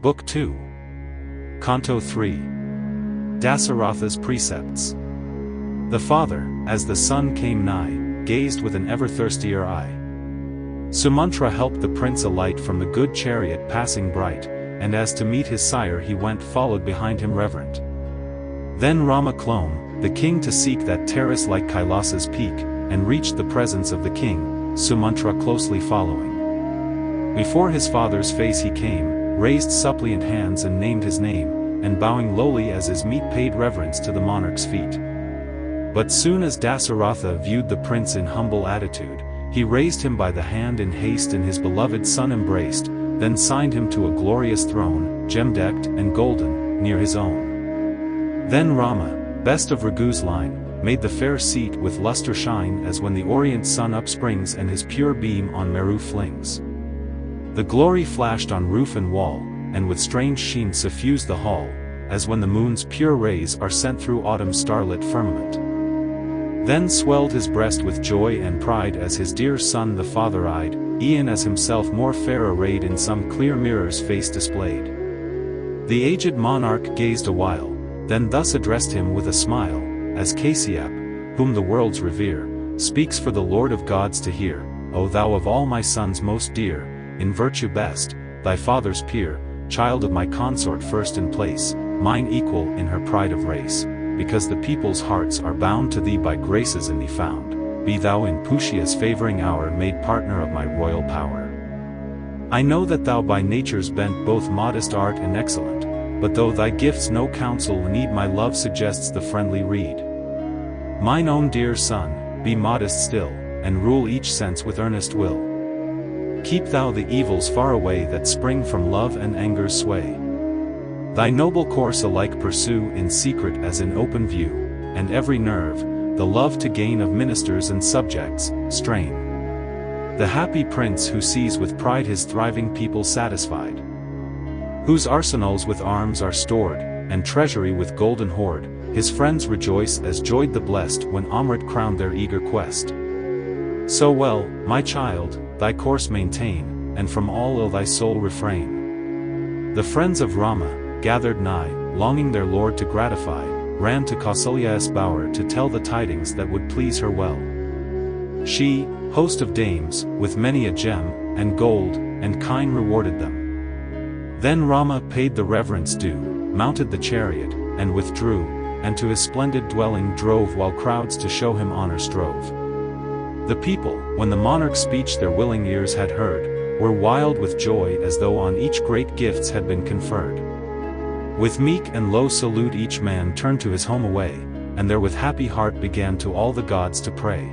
Book 2. Canto 3. Dasaratha's Precepts. The father, as the son came nigh, gazed with an ever thirstier eye. Sumantra helped the prince alight from the good chariot passing bright, and as to meet his sire he went followed behind him reverent. Then Rama clomb, the king to seek that terrace like Kailasa's peak, and reached the presence of the king, Sumantra closely following. Before his father's face he came, raised suppliant hands and named his name, and bowing lowly as is meet paid reverence to the monarch's feet. But soon as Dasaratha viewed the prince in humble attitude, he raised him by the hand in haste and his beloved son embraced, then signed him to a glorious throne, gem-decked and golden, near his own. Then Rama, best of Raghu's line, made the fair seat with luster shine as when the orient sun upsprings and his pure beam on Meru flings. The glory flashed on roof and wall, and with strange sheen suffused the hall, as when the moon's pure rays are sent through autumn's starlit firmament. Then swelled his breast with joy and pride as his dear son the father eyed, e'en as himself more fair arrayed in some clear mirror's face displayed. The aged monarch gazed awhile, then thus addressed him with a smile, as Kasyap, whom the worlds revere, speaks for the Lord of gods to hear, O thou of all my sons most dear, in virtue best, thy father's peer, child of my consort first in place, mine equal in her pride of race, because the people's hearts are bound to thee by graces in thee found, be thou in Pushia's favoring hour made partner of my royal power. I know that thou by nature's bent both modest art and excellent, but though thy gifts no counsel need my love suggests the friendly reed. Mine own dear son, be modest still, and rule each sense with earnest will. Keep thou the evils far away that spring from love and anger's sway. Thy noble course alike pursue in secret as in open view, and every nerve, the love to gain of ministers and subjects, strain. The happy prince who sees with pride his thriving people satisfied, whose arsenals with arms are stored, and treasury with golden hoard, his friends rejoice as joyed the blessed when Amrit crowned their eager quest. So well, my child, thy course maintain, and from all ill thy soul refrain. The friends of Rama, gathered nigh, longing their lord to gratify, ran to Kausalya's bower to tell the tidings that would please her well. She, host of dames, with many a gem, and gold, and kine rewarded them. Then Rama paid the reverence due, mounted the chariot, and withdrew, and to his splendid dwelling drove while crowds to show him honor strove. The people, when the monarch's speech their willing ears had heard, were wild with joy as though on each great gifts had been conferred. With meek and low salute each man turned to his home away, and there with happy heart began to all the gods to pray.